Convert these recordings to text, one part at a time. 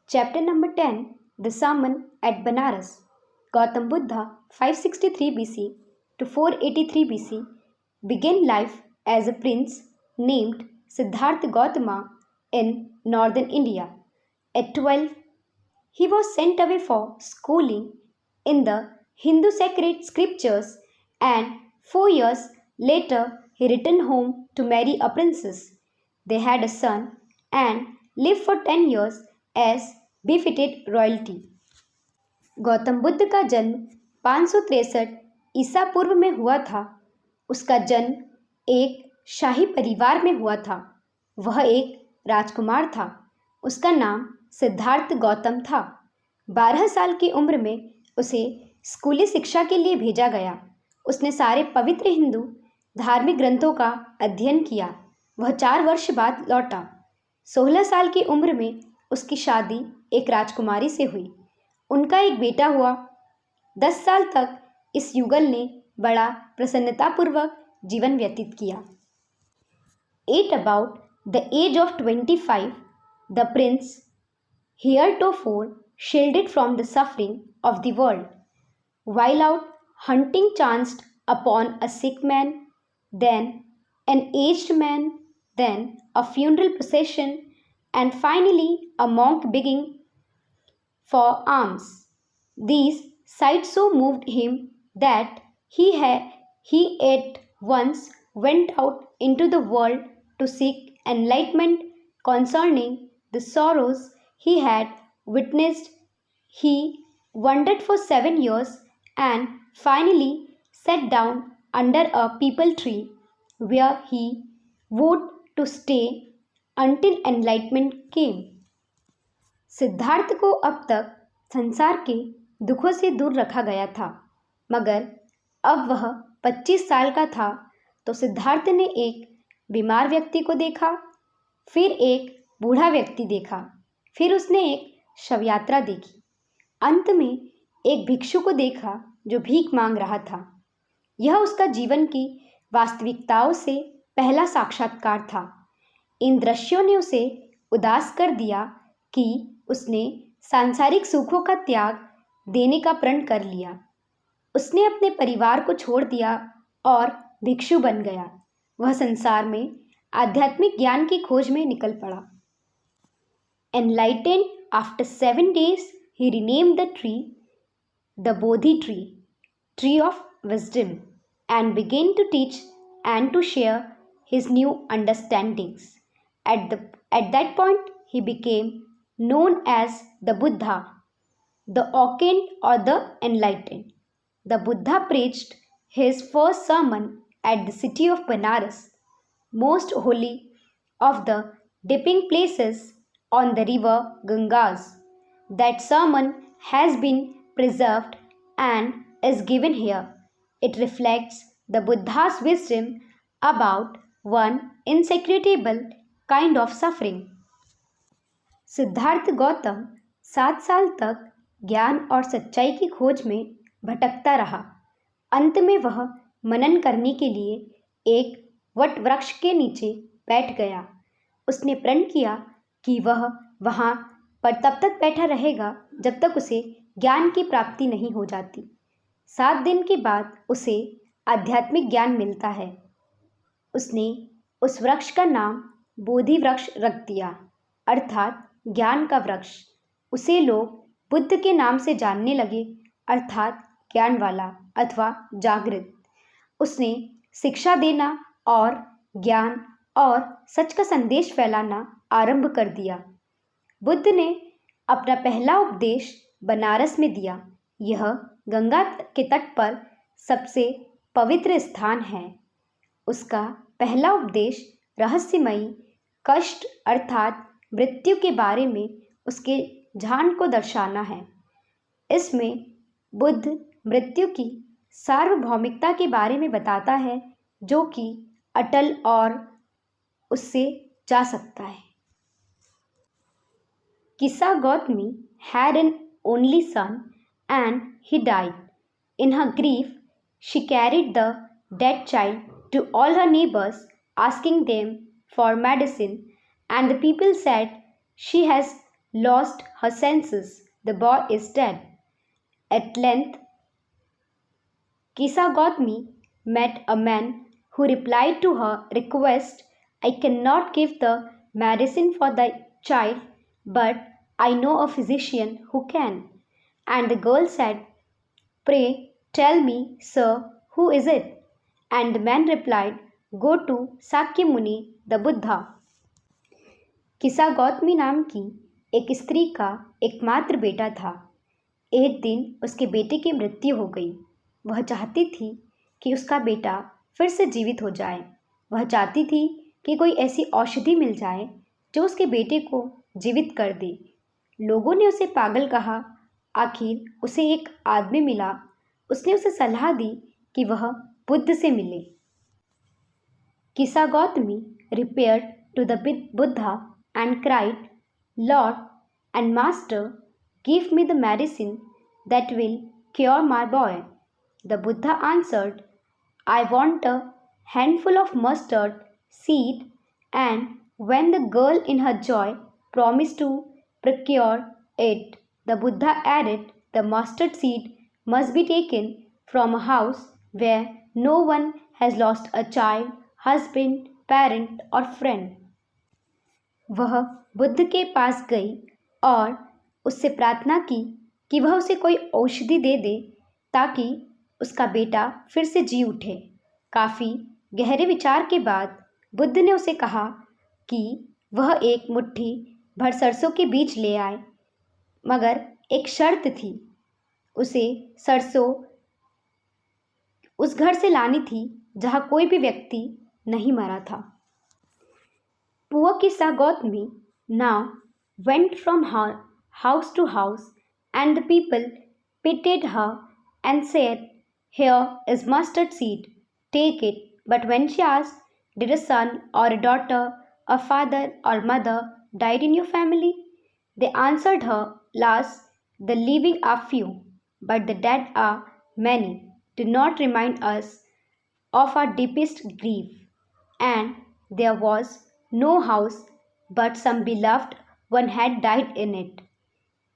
Chapter number 10, The Sermon at Banaras. Gautam Buddha, 563 BC to 483 BC, began life as a prince named Siddhartha Gautama in northern India. At 12, he was sent away for schooling in the Hindu sacred scriptures, and 4 years later he returned home to marry a princess. They had a son and lived for 10 years as befitted royalty. Gautam Buddha का जन्म 563 ईसा पूर्व में हुआ था। उसका जन्म एक शाही परिवार में हुआ था। वह एक राजकुमार था। उसका नाम सिद्धार्थ गौतम था। 12 साल की उम्र में उसे स्कूली शिक्षा के लिए भेजा गया। उसने सारे पवित्र हिंदू धार्मिक ग्रंथों का अध्ययन किया। वह 4 वर्ष बाद लौटा। 16 साल की उम्र में उसकी शादी एक राजकुमारी से हुई। उनका एक बेटा हुआ। 10 साल तक इस युगल ने बड़ा प्रसन्नतापूर्वक जीवन व्यतीत किया। At about the age of 25, the prince, heretofore shielded from the suffering of the world, while out hunting chanced upon a sick man, then an aged man, then a funeral procession, and finally a monk begging for alms. These sights so moved him that he at once went out into the world to seek enlightenment concerning the sorrows he had witnessed. He wandered for 7 years and finally sat down under a peepal tree where he vowed to stay until enlightenment came. Siddharth को अब तक संसार के दुखों से दूर रखा गया था, मगर अब वह 25 साल का था तो सिद्धार्थ ने एक बीमार व्यक्ति को देखा, फिर एक बूढ़ा व्यक्ति देखा, फिर उसने एक शवयात्रा देखी। अंत में एक भिक्षु को देखा जो भीख मांग रहा था। यह उसका जीवन की वास्तविकताओं से पहला साक्षात्कार था। इन दृश्यों ने उसे उदास कर दिया कि उसने सांसारिक सुखों का त्याग देने का प्रण कर लिया। उसने अपने परिवार को छोड़ दिया और भिक्षु बन गया। वह संसार में आध्यात्मिक ज्ञान की खोज में निकल पड़ा। Enlightened after 7 days, he renamed the tree the Bodhi tree, tree of wisdom, and began to teach and to share his new understandings. At that point, he became known as the Buddha, the awakened or the enlightened. The Buddha preached his first sermon at the city of Banaras, most holy of the dipping places on the river Gangas. That sermon has been preserved and is given here. It reflects the Buddha's wisdom about one insecretable kind of suffering. Siddharth Gautam 7 साल तक ज्ञान और सच्चाई की खोज में भटकता रहा। अंत में वह मनन करने के लिए एक वट वृक्ष के नीचे बैठ गया। उसने प्रण किया कि वह वहाँ पर तब तक बैठा रहेगा जब तक उसे ज्ञान की प्राप्ति नहीं हो जाती। 7 दिन के बाद उसे आध्यात्मिक ज्ञान मिलता है। उसने उस वृक्ष का नाम बोधि वृक्ष रख दिया, अर्थात ज्ञान का वृक्ष। उसे लोग बुद्ध के नाम से जानने लगे, अर्थात ज्ञान वाला अथवा जागृत। उसने शिक्षा देना और ज्ञान और सच का संदेश फैलाना आरंभ कर दिया। बुद्ध ने अपना पहला उपदेश बनारस में दिया। यह गंगा के तट पर सबसे पवित्र स्थान है। उसका पहला उपदेश रहस्यमयी कष्ट अर्थात मृत्यु के बारे में उसके ध्यान को दर्शाना है। इसमें बुद्ध मृत्यु की सार्वभौमिकता के बारे में बताता है जो कि अटल और उससे जा सकता है। Kisa Gautami had an only son and he died. In her grief, she carried the dead child to all her neighbors, asking them for medicine, and the people said, "She has lost her senses. The boy is dead. At length, Kisagotmi met a man who replied to her request. I cannot give the medicine for the child, but I know a physician who can. And the girl said, pray tell me, sir, who is it? And the man replied, go to Sakyamuni the Buddha. किसा गौतमी नाम की एक स्त्री का एकमात्र बेटा था। एक दिन उसके बेटे की मृत्यु हो गई। वह चाहती थी कि उसका बेटा फिर से जीवित हो जाए। वह चाहती थी कि कोई ऐसी औषधि मिल जाए जो उसके बेटे को जीवित कर दे। लोगों ने उसे पागल कहा। आखिर उसे एक आदमी मिला। उसने उसे सलाह दी कि वह बुद्ध से मिले। किसा Gautami repaired to the Buddha and cried, Lord and Master, give me the medicine that will cure my boy. The Buddha answered, I want a handful of mustard seed. And when the girl in her joy promised to procure it, the Buddha added, the mustard seed must be taken from a house where no one has lost a child, husband, parent or friend. वह बुद्ध के पास गई और उससे प्रार्थना की कि वह उसे कोई औषधि दे दे ताकि उसका बेटा फिर से जी उठे। काफ़ी गहरे विचार के बाद बुद्ध ने उसे कहा कि वह एक मुट्ठी भर सरसों के बीज ले आए, मगर एक शर्त थी। उसे सरसों उस घर से लानी थी जहाँ कोई भी व्यक्ति नहीं मरा था। Poor Kisa Gautami now went from her house to house, and the people pitied her and said, here is mustard seed, take it. But when she asked, did a son or a daughter, a father or mother died in your family? They answered her, Alas, the living are few, but the dead are many. Do not remind us of our deepest grief. And there was no house, but some beloved one had died in it.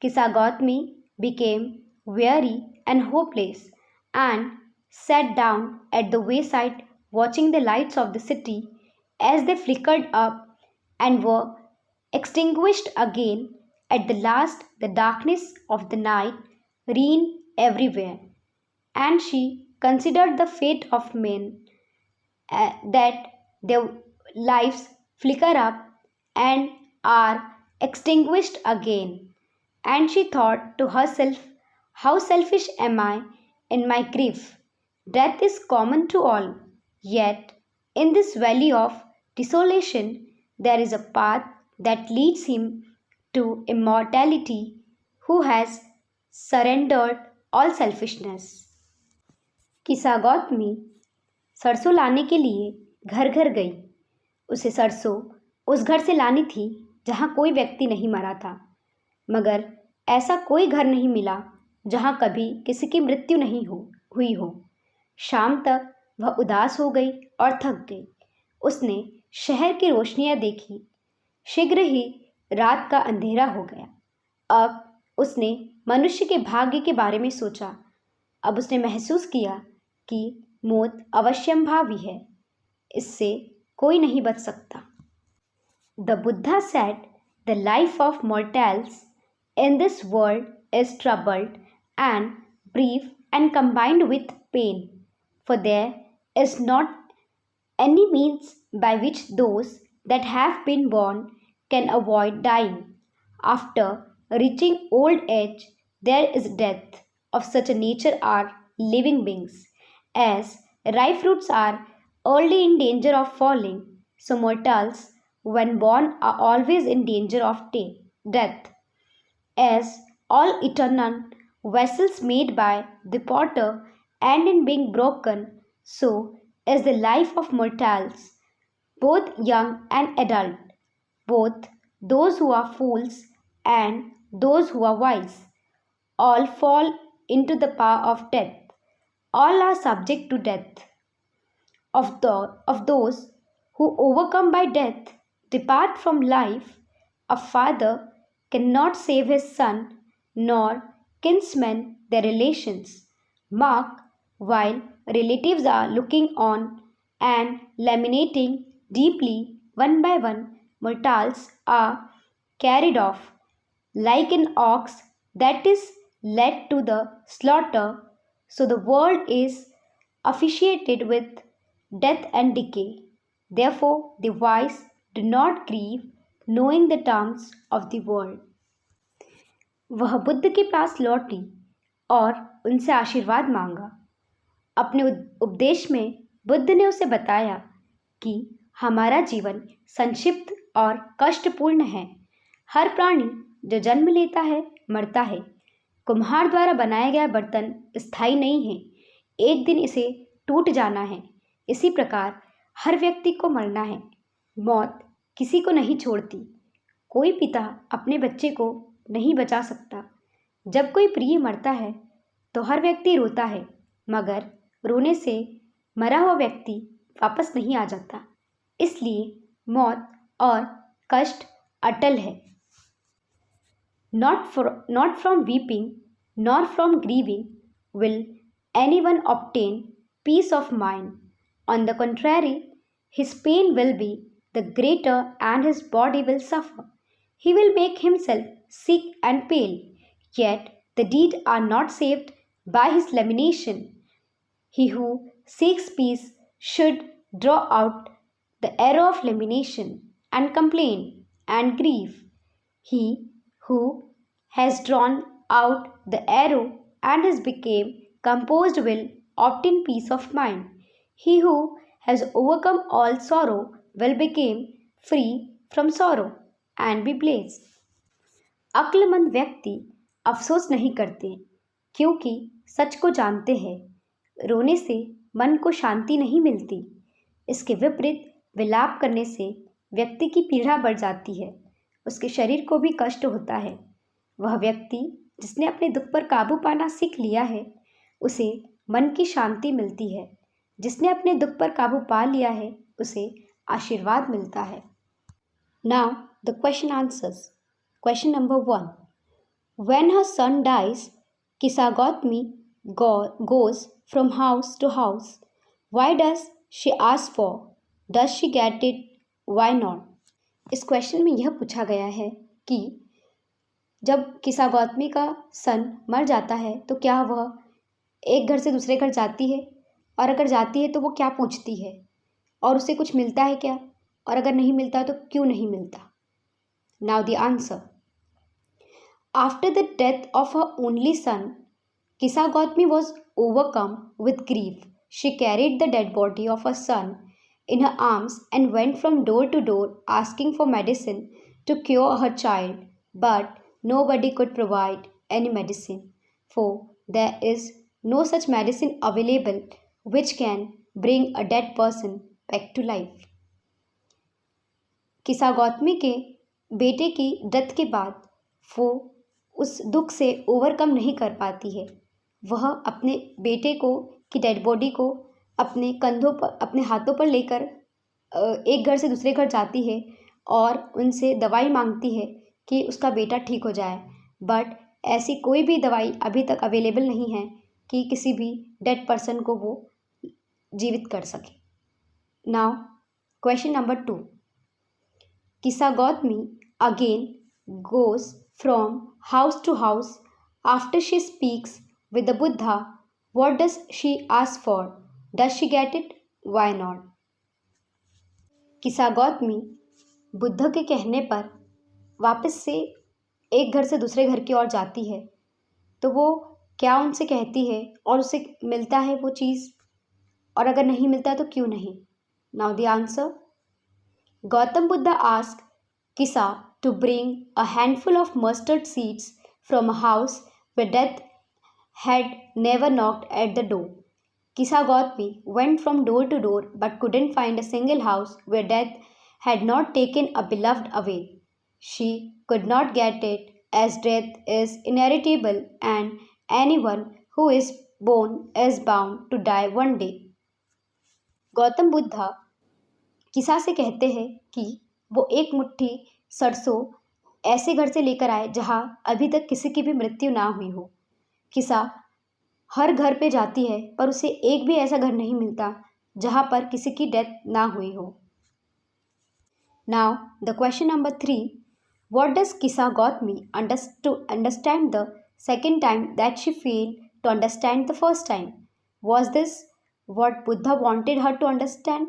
Kisa Gautami became weary and hopeless and sat down at the wayside watching the lights of the city as they flickered up and were extinguished again. At the last, the darkness of the night reigned everywhere, and she considered the fate of men, that their lives flicker up and are extinguished again. And she thought to herself, how selfish am I in my grief. Death is common to all, yet in this valley of desolation there is a path that leads him to immortality who has surrendered all selfishness. किसा गौतमी सरसों लाने के लिए घर घर गई। उसे सरसों उस घर से लानी थी जहाँ कोई व्यक्ति नहीं मरा था, मगर ऐसा कोई घर नहीं मिला जहाँ कभी किसी की मृत्यु नहीं हुई हो। शाम तक वह उदास हो गई और थक गई। उसने शहर की रोशनियाँ देखी। शीघ्र ही रात का अंधेरा हो गया। अब उसने मनुष्य के भाग्य के बारे में सोचा। अब उसने महसूस किया कि मौत अवश्यंभावी है, इससे कोई नहीं बच सकता। The Buddha said, the life of mortals in this world is troubled and brief and combined with pain, for there is not any means by which those that have been born can avoid dying. After reaching old age, there is death. Of such a nature are living beings. As ripe fruits are early in danger of falling, so mortals, when born, are always in danger of death. As all eternal vessels made by the potter end in being broken, so is the life of mortals, both young and adult, both those who are fools and those who are wise. All fall into the power of death. All are subject to death. Of those who overcome by death depart from life, a father cannot save his son, nor kinsmen their relations. Mark, while relatives are looking on and laminating deeply, one by one, mortals are carried off, like an ox that is led to the slaughter. So the world is officiated with death and decay. Therefore, the wise do not grieve, knowing the terms of the world. वह बुद्ध के पास लौटी और उनसे आशीर्वाद मांगा। अपने उपदेश में बुद्ध ने उसे बताया कि हमारा जीवन संक्षिप्त और कष्टपूर्ण है। हर प्राणी जो जन्म लेता है मरता है। कुम्हार द्वारा बनाया गया बर्तन स्थायी नहीं है, एक दिन इसे टूट जाना है। इसी प्रकार हर व्यक्ति को मरना है। मौत किसी को नहीं छोड़ती। कोई पिता अपने बच्चे को नहीं बचा सकता। जब कोई प्रिय मरता है तो हर व्यक्ति रोता है, मगर रोने से मरा हुआ व्यक्ति वापस नहीं आ जाता। इसलिए मौत और कष्ट अटल है। Not from weeping nor from grieving will anyone obtain peace of mind. On the contrary, his pain will be the greater and his body will suffer. He will make himself sick and pale, yet the deed are not saved by his lamentation. He who seeks peace should draw out the arrow of lamentation and complain and grief. He who has drawn out the arrow and has become composed will obtain peace of mind. He who has overcome all sorrow will become free from sorrow and be blessed. अक्लमंद व्यक्ति अफसोस नहीं करते, क्योंकि सच को जानते हैं। रोने से मन को शांति नहीं मिलती। इसके विपरीत विलाप करने से व्यक्ति की पीड़ा बढ़ जाती है, उसके शरीर को भी कष्ट होता है। वह व्यक्ति जिसने अपने दुख पर काबू पाना सीख लिया है, उसे मन की शांति मिलती है। जिसने अपने दुख पर काबू पा लिया है, उसे आशीर्वाद मिलता है। Now the question answers. Question number 1. When her son dies, Kisagotmi goes from house to house. Why does she ask for? Does she get it? Why not? इस क्वेश्चन में यह पूछा गया है कि जब किसा गौतमी का सन मर जाता है तो क्या वह एक घर से दूसरे घर जाती है, और अगर जाती है तो वो क्या पूछती है, और उसे कुछ मिलता है क्या, और अगर नहीं मिलता तो क्यों नहीं मिलता। Now the answer. After the death of her only son, Kisagotmi was overcome with grief. She carried the dead body of her son in her arms and went from door to door asking for medicine to cure her child, but nobody could provide any medicine, for there is no such medicine available which can bring a dead person back to life. किसागौतमी के बेटे की death के बाद वो उस दुख से overcome नहीं कर पाती है। वह अपने बेटे को की डेड बॉडी को अपने कंधों पर, अपने हाथों पर लेकर एक घर से दूसरे घर जाती है और उनसे दवाई मांगती है कि उसका बेटा ठीक हो जाए, बट ऐसी कोई भी दवाई अभी तक अवेलेबल नहीं है कि किसी भी डेड पर्सन को वो जीवित कर सके। Now question number 2. Kisagotmi again goes from house to house after she speaks with the Buddha. What does she ask for? Does she get it? Why not? Kisagotami Buddha के कहने पर वापस से एक घर से दूसरे घर की ओर जाती है, तो वो क्या उनसे कहती है और उसे मिलता है वो चीज़, और अगर नहीं मिलता तो क्यों नहीं। Now the answer. Gautam Buddha asked Kisa to bring a handful of mustard seeds from a house where death had never knocked at the door. Kisagotmi went from door to door but couldn't find a single house where death had not taken a beloved away. She could not get it, as death is inevitable and anyone who is born is bound to die one day. Gautam Buddha किसा से कहते हैं कि वो एक मुट्ठी सरसों ऐसे घर से लेकर आए जहाँ अभी तक किसी की भी मृत्यु ना हुई हो। किसा हर घर पे जाती है पर उसे एक भी ऐसा घर नहीं मिलता जहाँ पर किसी की डेथ ना हुई हो। Now the question number 3, what does Kisa Gautami understand the second time that she failed to understand the first time? Was this what Buddha wanted her to understand?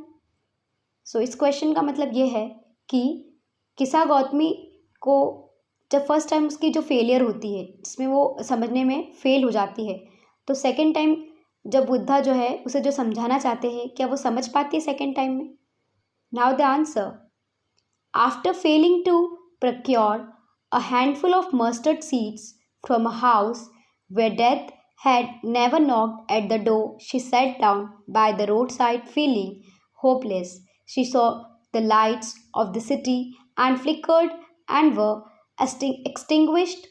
So इस क्वेश्चन का मतलब ये है कि किसा गौतमी को जब फर्स्ट टाइम उसकी जो फेलियर होती है जिसमें वो समझने में फेल हो जाती है, तो सेकेंड टाइम जब बुद्धा जो है उसे जो समझाना चाहते हैं, क्या वो समझ पाती है सेकेंड टाइम में? Now the answer, after failing to procure a handful of mustard seeds from a house where death had never knocked at the door, she sat down by the roadside feeling hopeless. She saw the lights of the city and flickered and were extinguished.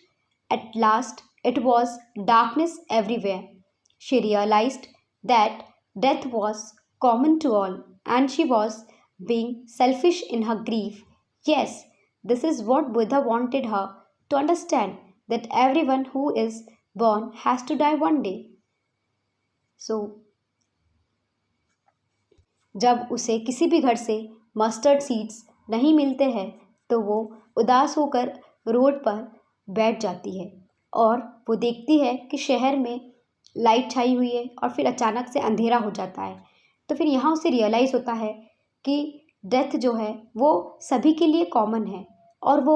At last, it was darkness everywhere. She realized that death was common to all and she was being selfish in her grief. Yes, this is what Buddha wanted her to understand, that everyone who is born has to die one day. So, जब उसे किसी भी घर से mustard seeds नहीं मिलते हैं तो वो उदास होकर रोड पर बैठ जाती है और वो देखती है कि शहर में लाइट छाई हुई है और फिर अचानक से अंधेरा हो जाता है। तो फिर यहाँ उसे रियलाइज़ होता है कि डेथ जो है वो सभी के लिए कॉमन है और वो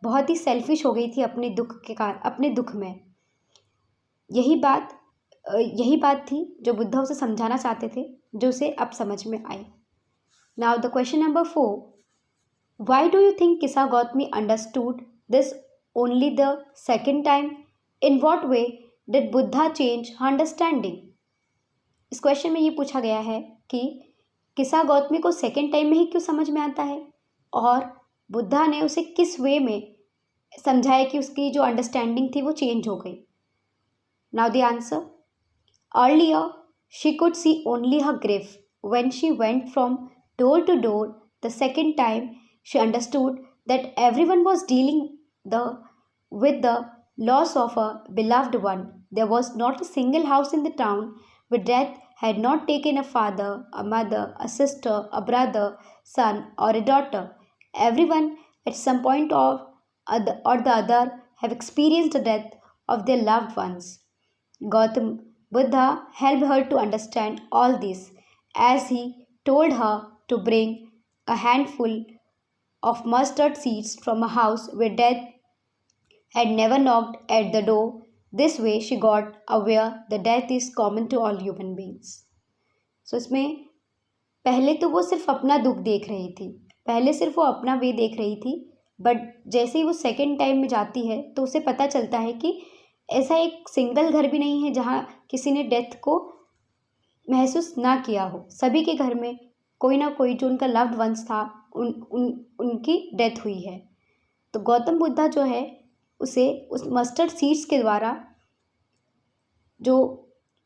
बहुत ही सेल्फिश हो गई थी अपने दुख के कारण, अपने दुख में। यही बात थी जो बुद्धा उसे समझाना चाहते थे, जो उसे अब समझ में आई। Now the question number 4, why do you think Kisa Gotami understood this only the second time? In what way did Buddha change her understanding? इस क्वेश्चन में ये पूछा गया है कि किसा गौतमी को सेकेंड टाइम में ही क्यों समझ में आता है और बुद्धा ने उसे किस वे में समझाया कि उसकी जो अंडरस्टैंडिंग थी वो चेंज हो गई। Now the answer, earlier she could see only her grief when she went from door to door. The second time she understood that everyone was dealing with the loss of a beloved one. There was not a single house in the town where death had not taken a father, a mother, a sister, a brother, son, or a daughter. Everyone at some point or the other have experienced the death of their loved ones. Gautam Buddha helped her to understand all this as he told her to bring a handful of mustard seeds from a house where death had never knocked at the door. This way she got aware that death is common to all human beings. So इसमें पहले तो वो सिर्फ अपना दुख देख रही थी, पहले सिर्फ वो अपना वे देख रही थी, बट जैसे ही वो सेकेंड टाइम में जाती है तो उसे पता चलता है कि ऐसा एक सिंगल घर भी नहीं है जहाँ किसी ने डेथ को महसूस ना किया हो। सभी के घर में कोई ना कोई जो उनका लव्ड वंस था उनकी डेथ हुई है। तो गौतम बुद्धा जो है उसे उस मस्टर्ड सीड्स के द्वारा जो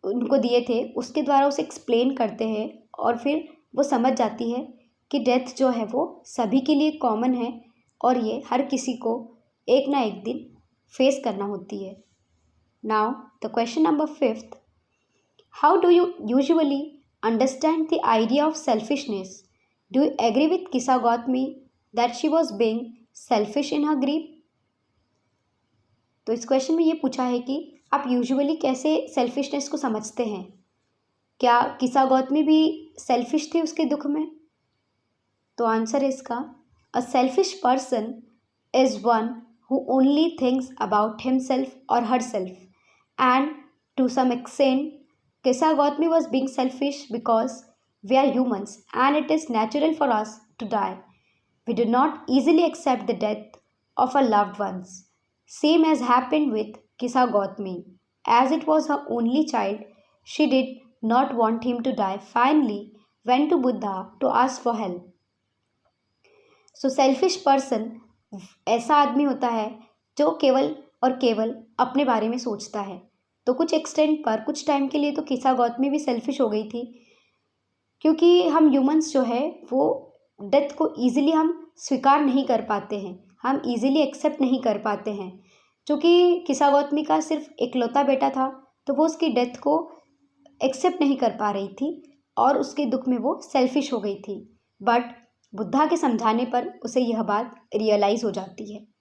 उनको दिए थे उसके द्वारा उसे एक्सप्लेन करते हैं और फिर वो समझ जाती है कि डेथ जो है वो सभी के लिए कॉमन है और ये हर किसी को एक ना एक दिन फेस करना होती है। Now the question number 5, how do you usually understand the idea of selfishness? Do you agree with Kisa Gotami that she was being selfish in her grief? तो इस क्वेश्चन में ये पूछा है कि आप यूजुअली कैसे सेल्फिशनेस को समझते हैं? क्या किसा गौतमी भी सेल्फिश थी उसके दुख में? तो आंसर है इसका, a selfish person is one who only thinks about himself और herself, and to some extent Kisa Gotami was being selfish because we are humans and it is natural for us to die. We do not easily accept the death of a loved ones. Same as happened with Kisa Gautami. As it was her only child, she did not want him to die. Finally, went to Buddha to ask for help. So, selfish person ऐसा आदमी होता है जो केवल और केवल अपने बारे में सोचता है। तो कुछ एक्सटेंट पर कुछ टाइम के लिए तो किसा गौतमी भी सेल्फिश हो गई थी, क्योंकि हम ह्यूमंस जो है वो डेथ को ईजिली हम स्वीकार नहीं कर पाते हैं। हम इजीली एक्सेप्ट नहीं कर पाते हैं। क्योंकि किसा गौतमी का सिर्फ इकलौता बेटा था, तो वो उसकी डेथ को एक्सेप्ट नहीं कर पा रही थी और उसके दुख में वो सेल्फिश हो गई थी। बट बुद्धा के समझाने पर उसे यह बात रियलाइज़ हो जाती है।